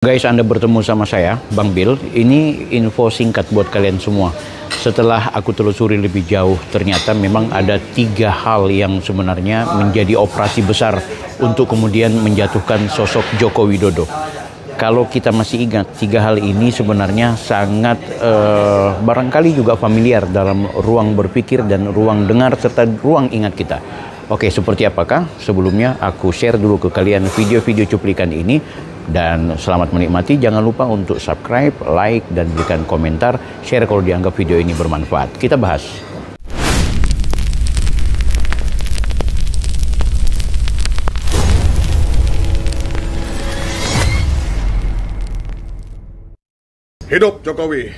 Guys, Anda bertemu sama saya, Bang Bill. Ini info singkat buat kalian semua. Setelah aku telusuri lebih jauh, ternyata memang ada 3 hal yang sebenarnya menjadi operasi besar untuk kemudian menjatuhkan sosok Joko Widodo. Kalau kita masih ingat, 3 hal ini sebenarnya sangat barangkali juga familiar dalam ruang berpikir dan ruang dengar serta ruang ingat kita. Oke, seperti apakah? Sebelumnya aku share dulu ke kalian video-video cuplikan ini. Dan selamat menikmati, jangan lupa untuk subscribe, like, dan berikan komentar, share kalau dianggap video ini bermanfaat. Kita bahas. Hidup Jokowi.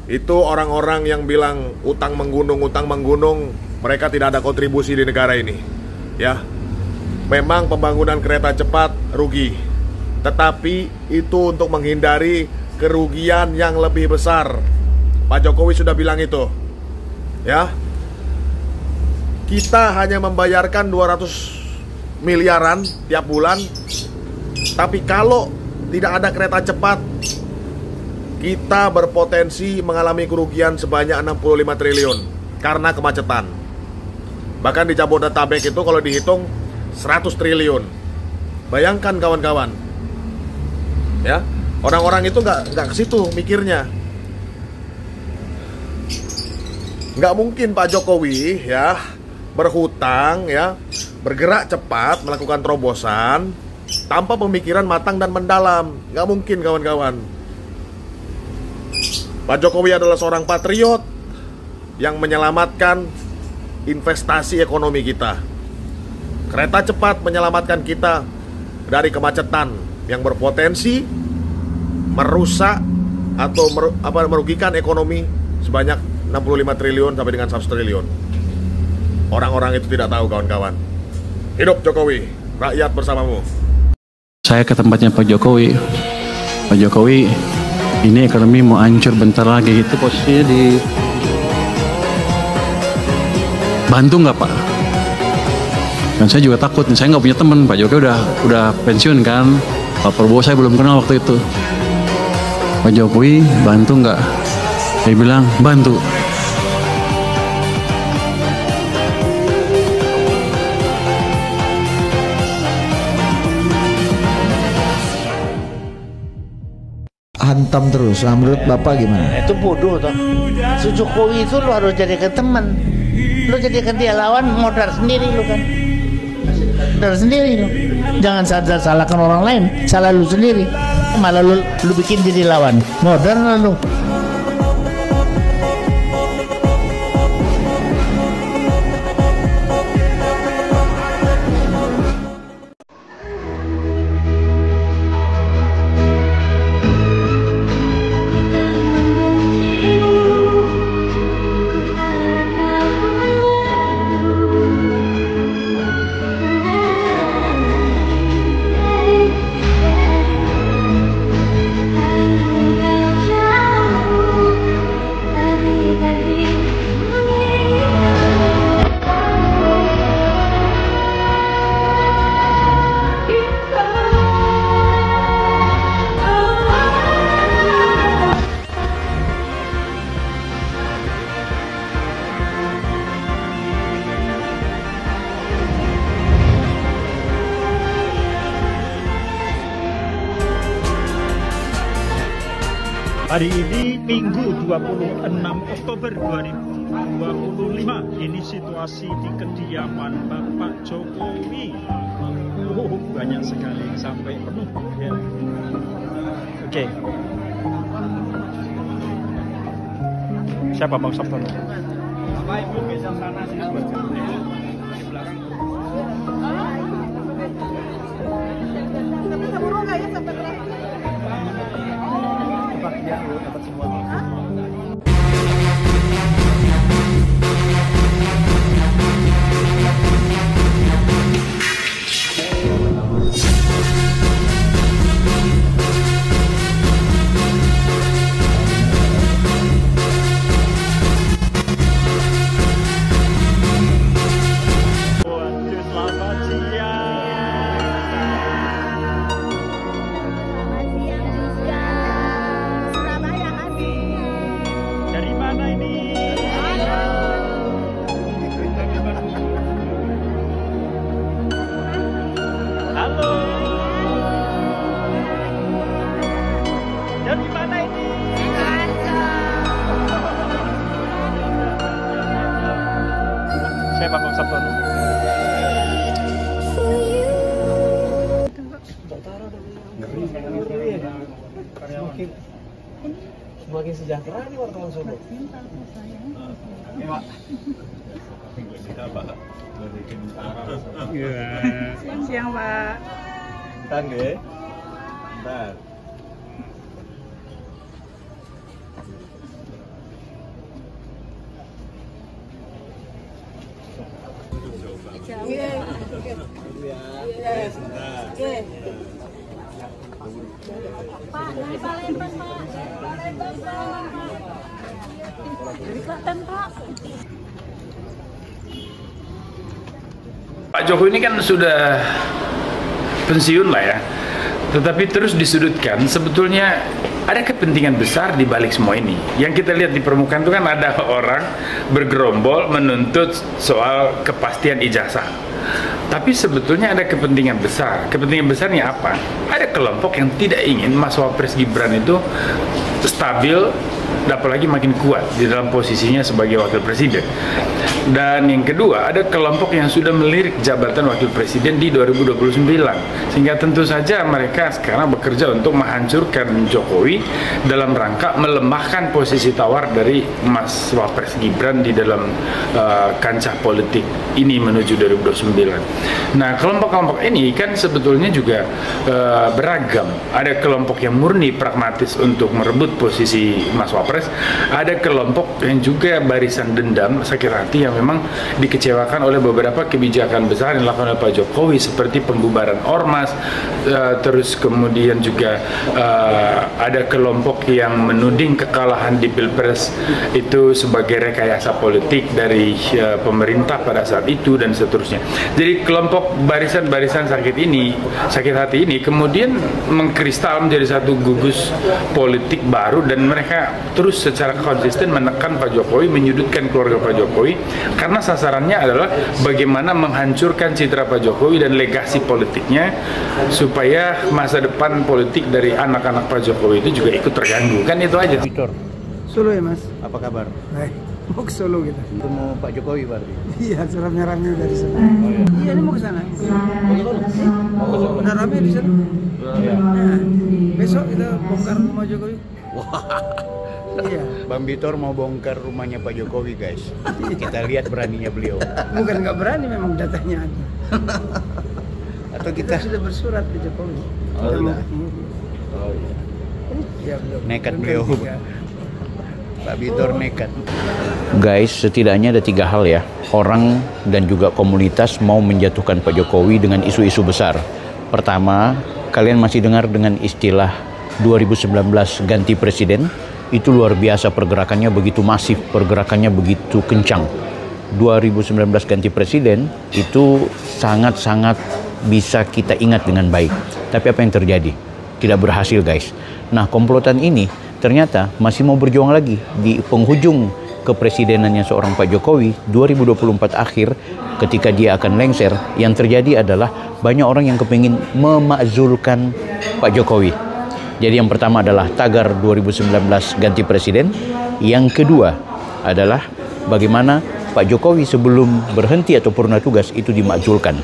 Itu orang-orang yang bilang utang menggunung, mereka tidak ada kontribusi di negara ini. Ya, memang pembangunan kereta cepat rugi. Tetapi itu untuk menghindari kerugian yang lebih besar. Pak Jokowi sudah bilang itu. Ya. Kita hanya membayarkan 200 miliaran tiap bulan. Tapi kalau tidak ada kereta cepat, kita berpotensi mengalami kerugian sebanyak 65 triliun karena kemacetan. Bahkan di Jabodetabek itu kalau dihitung 100 triliun. Bayangkan kawan-kawan. Ya, orang-orang itu nggak ke situ mikirnya. Nggak mungkin Pak Jokowi ya berhutang ya, bergerak cepat melakukan terobosan tanpa pemikiran matang dan mendalam. Nggak mungkin kawan-kawan. Pak Jokowi adalah seorang patriot yang menyelamatkan investasi ekonomi kita. Kereta cepat menyelamatkan kita dari kemacetan yang berpotensi merusak atau merugikan ekonomi sebanyak 65 triliun sampai dengan 100 triliun. Orang-orang itu tidak tahu kawan-kawan. Hidup Jokowi, rakyat bersamamu. Saya ke tempatnya Pak Jokowi. Pak Jokowi, ini ekonomi mau hancur bentar lagi. Itu posisinya di Bantu nggak Pak? Dan saya juga takut, saya nggak punya teman. Pak Jokowi udah pensiun kan. Pak Prabowo saya belum kenal waktu itu. Pak Jokowi bantu nggak? Dia bilang bantu. Hantam terus. Nah, menurut Bapak gimana? Itu bodoh toh. Si Jokowi itu lu harus jadikan teman. Lu jadikan dia lawan, modal sendiri lu kan. Modal sendiri lu. Jangan salahkan orang lain, salah lu sendiri. Malah lu bikin jadi lawan. Modern lu. Hari ini Minggu 26 Oktober 2025. Ini situasi di kediaman Bapak Jokowi. Banyak sekali sampai penuh ya. Oke. Siapa Bang Sabtono? Bapak Ibu geser sana sih sebenarnya. Di belakang. Tapi keburu nggak ya sampai terakhir? Dapat semua. Selamat siang. Semakin sejahtera nih wartawan Solo. Siang, Pak. Bentar deh. Bentar. Pak, dari Palembang, Pak. Dari Klaten, Pak. Pak Jokowi ini kan sudah pensiun lah ya, tetapi terus disudutkan. Sebetulnya ada kepentingan besar di balik semua ini. Yang kita lihat di permukaan itu kan ada orang bergerombol menuntut soal kepastian ijazah. Tapi sebetulnya ada kepentingan besar. Kepentingan besarnya apa? Ada kelompok yang tidak ingin Mas Wapres Gibran itu stabil, apalagi makin kuat di dalam posisinya sebagai wakil presiden. Dan yang kedua, ada kelompok yang sudah melirik jabatan wakil presiden di 2029, sehingga tentu saja mereka sekarang bekerja untuk menghancurkan Jokowi dalam rangka melemahkan posisi tawar dari Mas Wapres Gibran di dalam kancah politik ini menuju 2029. Nah, kelompok-kelompok ini kan sebetulnya juga beragam. Ada kelompok yang murni pragmatis untuk merebut posisi Mas Wapres, ada kelompok yang juga barisan dendam, sakit hati, yang memang dikecewakan oleh beberapa kebijakan besar yang dilakukan oleh Pak Jokowi, seperti pembubaran ormas, terus kemudian juga ada kelompok yang menuding kekalahan di Pilpres itu sebagai rekayasa politik dari pemerintah pada saat itu, dan seterusnya. Jadi kelompok barisan-barisan sakit hati ini kemudian mengkristal menjadi satu gugus politik baru, dan mereka terus secara konsisten menekan Pak Jokowi, menyudutkan keluarga Pak Jokowi, karena sasarannya adalah bagaimana menghancurkan citra Pak Jokowi dan legasi politiknya, supaya masa depan politik dari anak-anak Pak Jokowi itu juga ikut terganggu. Kan itu aja. Victor, Solo ya Mas? apa kabar? Baik, mau ke Solo kita. Ketemu Pak Jokowi berarti? Iya, rame-rame dari sana. Oh, iya. Iya, ini mau ke sana. Mau ke Solo? Udah rame di sana. Iya. Nah, besok kita bongkar rumah Jokowi. Iya. Bang Bitor mau bongkar rumahnya Pak Jokowi, guys. Kita lihat beraninya beliau. Bukan nggak berani, memang datanya ada. Atau Kita kita sudah bersurat ke Jokowi. Oh, Kita mau sudah. ketemu. oh, iya. Ya, belum. Nekat Bukan beliau. tiga. Pak Bitor nekat. Guys, setidaknya ada 3 hal ya. Orang dan juga komunitas mau menjatuhkan Pak Jokowi dengan isu-isu besar. Pertama, kalian masih dengar dengan istilah 2019 ganti presiden. Itu luar biasa, pergerakannya begitu masif, pergerakannya begitu kencang. 2019 ganti presiden itu sangat-sangat bisa kita ingat dengan baik. Tapi apa yang terjadi? Tidak berhasil, guys. Nah, komplotan ini ternyata masih mau berjuang lagi di penghujung kepresidenannya seorang Pak Jokowi 2024 akhir, ketika dia akan lengser. Yang terjadi adalah banyak orang yang kepingin memakzulkan Pak Jokowi. Jadi yang pertama adalah tagar 2019 ganti presiden. Yang kedua adalah bagaimana Pak Jokowi sebelum berhenti atau purna tugas itu dimakzulkan.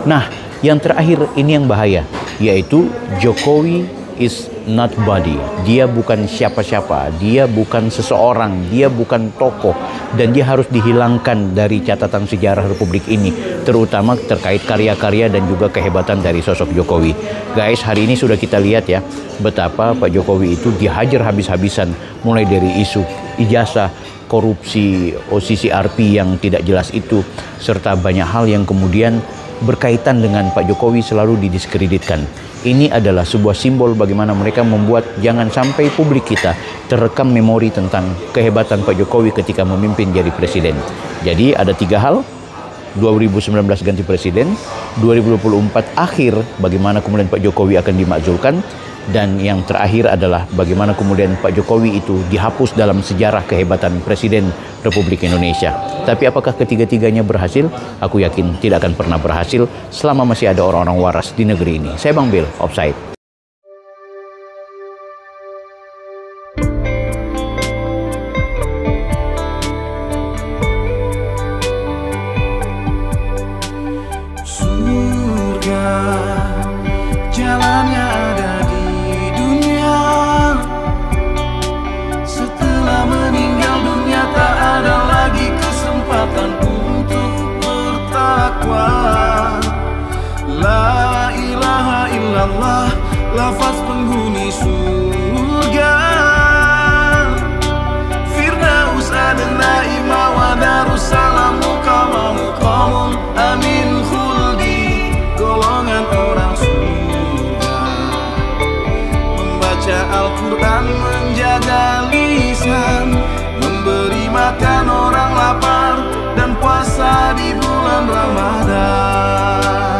Nah, yang terakhir ini yang bahaya, yaitu Jokowi is not body. Dia bukan siapa-siapa, dia bukan seseorang, dia bukan tokoh, dan dia harus dihilangkan dari catatan sejarah Republik ini, terutama terkait karya-karya dan juga kehebatan dari sosok Jokowi. Guys, hari ini sudah kita lihat ya, betapa Pak Jokowi itu dihajar habis-habisan, mulai dari isu ijazah, korupsi, OCCRP yang tidak jelas itu, serta banyak hal yang kemudian berkaitan dengan Pak Jokowi selalu didiskreditkan. Ini adalah sebuah simbol bagaimana mereka membuat jangan sampai publik kita terekam memori tentang kehebatan Pak Jokowi ketika memimpin jadi presiden. Jadi ada 3 hal: 2019 ganti presiden, 2024 akhir bagaimana kemudian Pak Jokowi akan dimakzulkan, dan yang terakhir adalah bagaimana kemudian Pak Jokowi itu dihapus dalam sejarah kehebatan Presiden Republik Indonesia. Tapi apakah ketiga-tiganya berhasil? Aku yakin tidak akan pernah berhasil selama masih ada orang-orang waras di negeri ini. Saya Bang Bill, Offside. Al-Quran menjaga lisan, memberi makan orang lapar, dan puasa di bulan Ramadan.